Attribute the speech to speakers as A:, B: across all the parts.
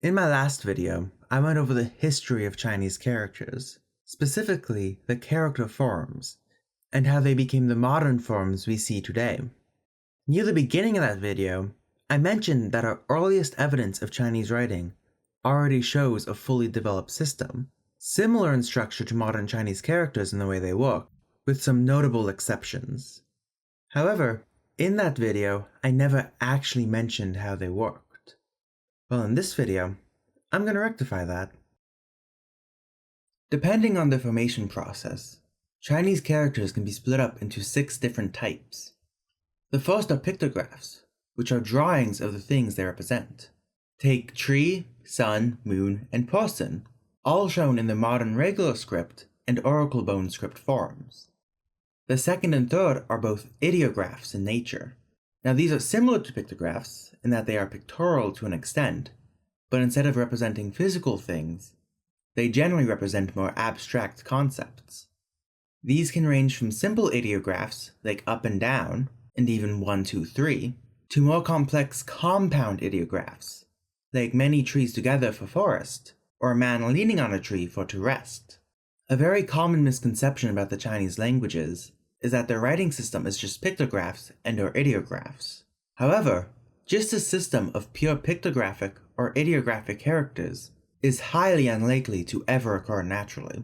A: In my last video, I went over the history of Chinese characters, specifically the character forms, and how they became the modern forms we see today. Near the beginning of that video, I mentioned that our earliest evidence of Chinese writing already shows a fully developed system, similar in structure to modern Chinese characters in the way they work, with some notable exceptions. However, in that video, I never actually mentioned how they worked. Well, in this video, I'm going to rectify that. Depending on the formation process, Chinese characters can be split up into 6 different types. The first are pictographs, which are drawings of the things they represent. Take tree, sun, moon, and person, all shown in the modern regular script and oracle bone script forms. The second and third are both ideographs in nature. Now these are similar to pictographs in that they are pictorial to an extent, but instead of representing physical things, they generally represent more abstract concepts. These can range from simple ideographs like up and down, and even 1, 2, 3, to more complex compound ideographs, like many trees together for forest, or a man leaning on a tree for to rest. A very common misconception about the Chinese languages is that their writing system is just pictographs and or ideographs. However, just a system of pure pictographic or ideographic characters is highly unlikely to ever occur naturally.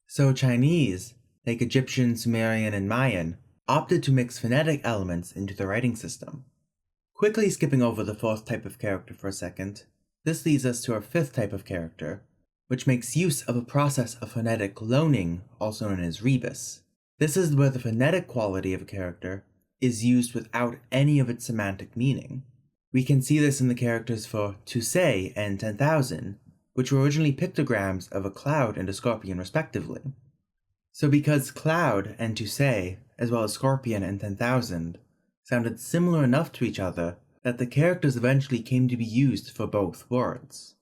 A: So Chinese, like Egyptian, Sumerian, and Mayan, opted to mix phonetic elements into the writing system. Quickly skipping over the fourth type of character for a second, this leads us to our fifth type of character, which makes use of a process of phonetic loaning, also known as rebus. This is where the phonetic quality of a character is used without any of its semantic meaning. We can see this in the characters for to say and 10,000, which were originally pictograms of a cloud and a scorpion respectively. So because cloud and to say, as well as scorpion and 10,000, sounded similar enough to each other that the characters eventually came to be used for both words.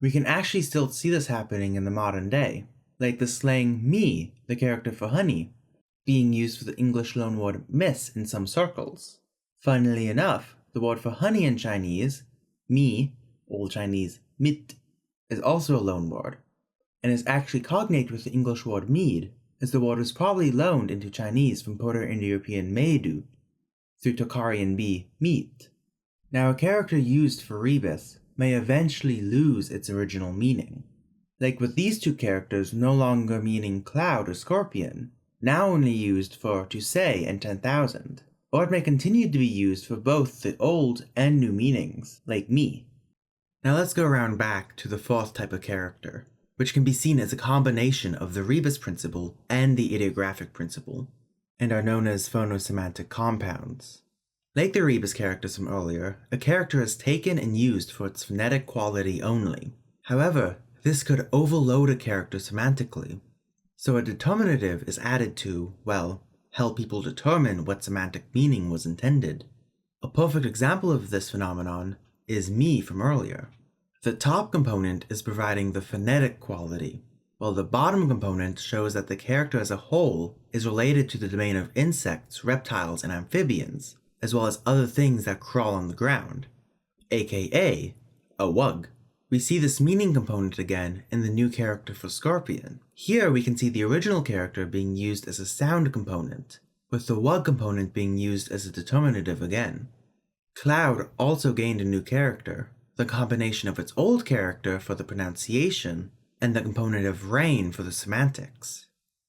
A: We can actually still see this happening in the modern day, like the slang me, the character for honey, being used for the English loanword miss in some circles. Funnily enough, the word for honey in Chinese, mi, Old Chinese mit, is also a loanword, and is actually cognate with the English word mead, as the word was probably loaned into Chinese from Proto-Indo-European meidu, through Tocharian b, meat. Now a character used for rebus may eventually lose its original meaning. Like with these two characters no longer meaning cloud or scorpion, now only used for to say and 10,000, or it may continue to be used for both the old and new meanings, like me. Now let's go around back to the fourth type of character, which can be seen as a combination of the rebus principle and the ideographic principle, and are known as phonosemantic compounds. Like the rebus characters from earlier, a character is taken and used for its phonetic quality only. However, this could overload a character semantically, so a determinative is added to, well, help people determine what semantic meaning was intended. A perfect example of this phenomenon is me from earlier. The top component is providing the phonetic quality, while the bottom component shows that the character as a whole is related to the domain of insects, reptiles, and amphibians, as well as other things that crawl on the ground, aka a wug. We see this meaning component again in the new character for Scorpion. Here we can see the original character being used as a sound component, with the wug component being used as a determinative again. Cloud also gained a new character, the combination of its old character for the pronunciation and the component of rain for the semantics.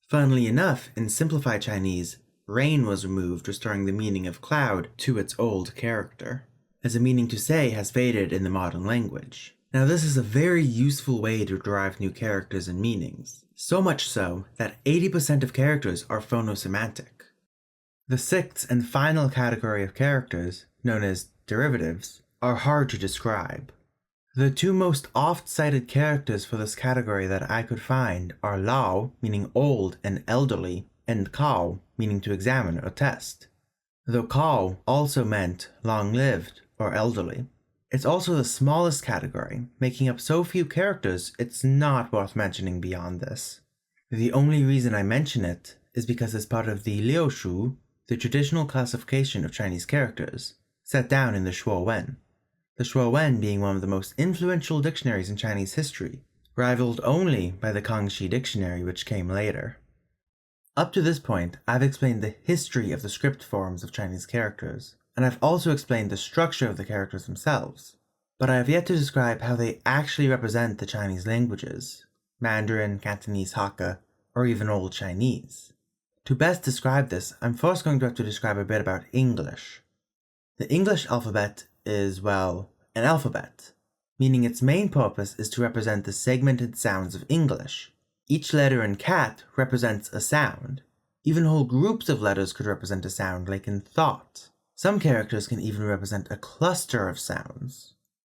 A: Funnily enough, in simplified Chinese, rain was removed, restoring the meaning of cloud to its old character, as the meaning to say has faded in the modern language. Now this is a very useful way to derive new characters and meanings, so much so that 80% of characters are phonosemantic. The sixth and final category of characters, known as derivatives, are hard to describe. The two most oft-cited characters for this category that I could find are lao, meaning old and elderly, and kao, meaning to examine or test, though kao also meant long-lived or elderly. It's also the smallest category, making up so few characters it's not worth mentioning beyond this. The only reason I mention it is because it's part of the Liushu, the traditional classification of Chinese characters, set down in the Shuo Wen. the Shuowen being one of the most influential dictionaries in Chinese history, rivaled only by the Kangxi Dictionary, which came later. Up to this point, I've explained the history of the script forms of Chinese characters, and I've also explained the structure of the characters themselves, but I have yet to describe how they actually represent the Chinese languages, Mandarin, Cantonese, Hakka, or even Old Chinese. To best describe this, I'm first going to have to describe a bit about English. The English alphabet is, well, an alphabet, meaning its main purpose is to represent the segmented sounds of English. Each letter in cat represents a sound. Even whole groups of letters could represent a sound, like in thought. Some characters can even represent a cluster of sounds.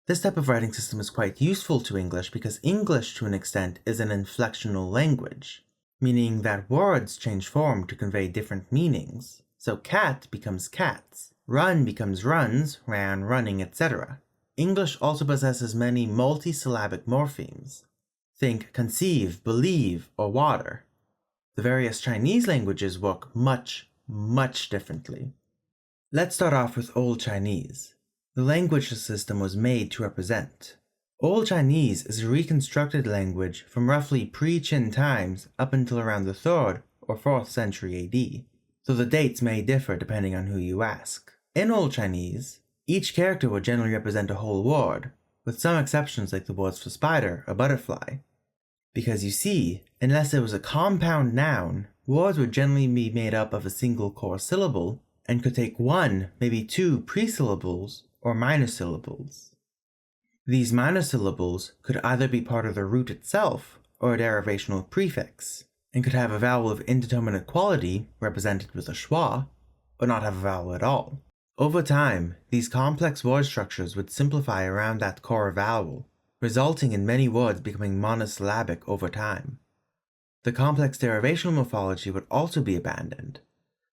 A: This type of writing system is quite useful to English because English, to an extent, is an inflectional language, meaning that words change form to convey different meanings. So cat becomes cats, run becomes runs, ran, running, etc. English also possesses many multisyllabic morphemes. Think conceive, believe, or water. The various Chinese languages work much, much differently. Let's start off with Old Chinese. The language system was made to represent. Old Chinese is a reconstructed language from roughly pre-Qin times up until around the 3rd or 4th century AD, so the dates may differ depending on who you ask. In Old Chinese, each character would generally represent a whole word, with some exceptions like the words for spider or butterfly. Because you see, unless it was a compound noun, words would generally be made up of a single core syllable and could take one, maybe two presyllables or minor syllables. These minor syllables could either be part of the root itself or a derivational prefix, and could have a vowel of indeterminate quality, represented with a schwa, or not have a vowel at all. Over time, these complex word structures would simplify around that core vowel, resulting in many words becoming monosyllabic over time. The complex derivational morphology would also be abandoned.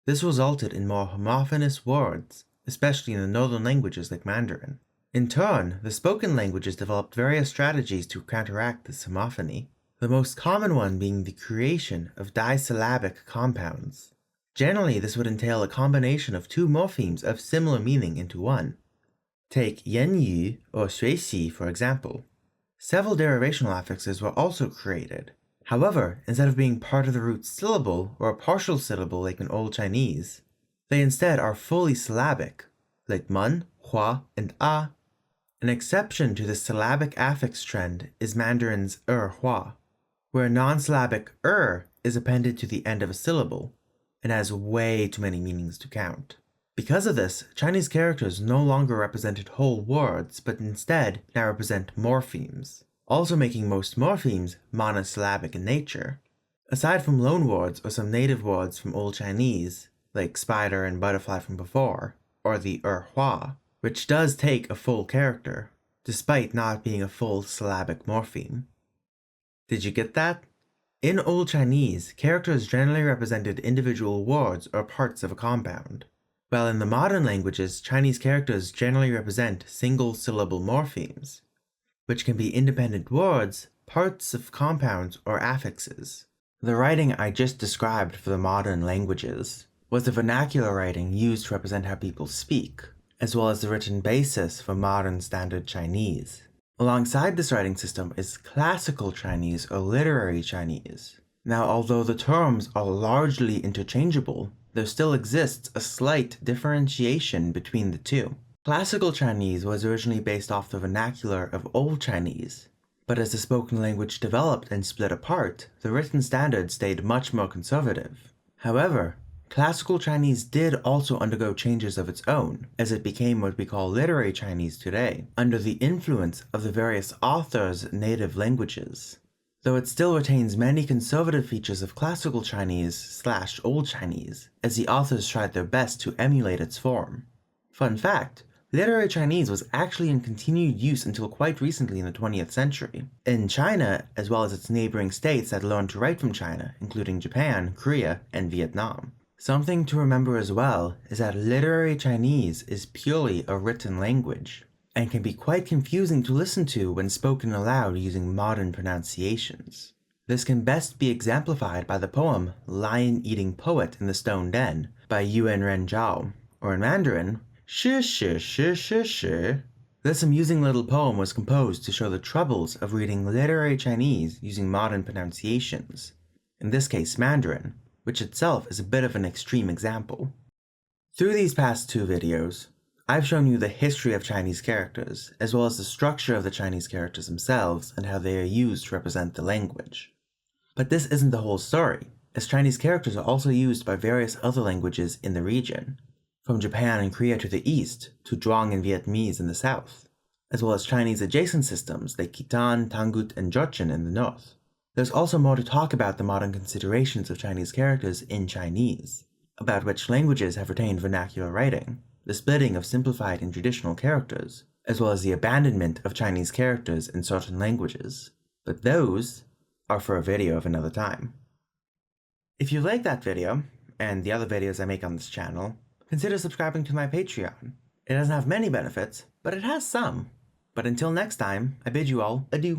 A: This resulted in more homophonous words, especially in the northern languages like Mandarin. In turn, the spoken languages developed various strategies to counteract this homophony, the most common one being the creation of disyllabic compounds. Generally, this would entail a combination of two morphemes of similar meaning into one. Take yanyu or xuixi for example. Several derivational affixes were also created. However, instead of being part of the root syllable or a partial syllable like in Old Chinese, they instead are fully syllabic, like mun, hua, and a. An exception to this syllabic affix trend is Mandarin's hua, where a non-syllabic is appended to the end of a syllable, and has way too many meanings to count. Because of this, Chinese characters no longer represented whole words, but instead now represent morphemes, also making most morphemes monosyllabic in nature. Aside from loanwords or some native words from Old Chinese, like spider and butterfly from before, or the hua, which does take a full character, despite not being a full syllabic morpheme. Did you get that? In Old Chinese, characters generally represented individual words or parts of a compound, while in the modern languages, Chinese characters generally represent single-syllable morphemes, which can be independent words, parts of compounds, or affixes. The writing I just described for the modern languages was the vernacular writing used to represent how people speak, as well as the written basis for modern Standard Chinese. Alongside this writing system is Classical Chinese or Literary Chinese. Now, although the terms are largely interchangeable, there still exists a slight differentiation between the two. Classical Chinese was originally based off the vernacular of Old Chinese, but as the spoken language developed and split apart, the written standard stayed much more conservative. However, Classical Chinese did also undergo changes of its own, as it became what we call Literary Chinese today, under the influence of the various authors' native languages. Though it still retains many conservative features of Classical Chinese/Old Chinese, as the authors tried their best to emulate its form. Fun fact, Literary Chinese was actually in continued use until quite recently in the 20th century, in China as well as its neighboring states that learned to write from China, including Japan, Korea, and Vietnam. Something to remember as well is that Literary Chinese is purely a written language, and can be quite confusing to listen to when spoken aloud using modern pronunciations. This can best be exemplified by the poem Lion-Eating Poet in the Stone Den by Yuan Ren Zhao, or in Mandarin, shi shi shi shi shi, This amusing little poem was composed to show the troubles of reading literary Chinese using modern pronunciations, in this case Mandarin, which itself is a bit of an extreme example. Through these past 2 videos, I've shown you the history of Chinese characters, as well as the structure of the Chinese characters themselves and how they are used to represent the language. But this isn't the whole story, as Chinese characters are also used by various other languages in the region, from Japan and Korea to the east, to Zhuang and Vietnamese in the south, as well as Chinese adjacent systems like Khitan, Tangut, and Jurchen in the north. There's also more to talk about the modern considerations of Chinese characters in Chinese, about which languages have retained vernacular writing, the splitting of simplified and traditional characters, as well as the abandonment of Chinese characters in certain languages. But those are for a video of another time. If you like that video, and the other videos I make on this channel, consider subscribing to my Patreon. It doesn't have many benefits, but it has some. But until next time, I bid you all adieu.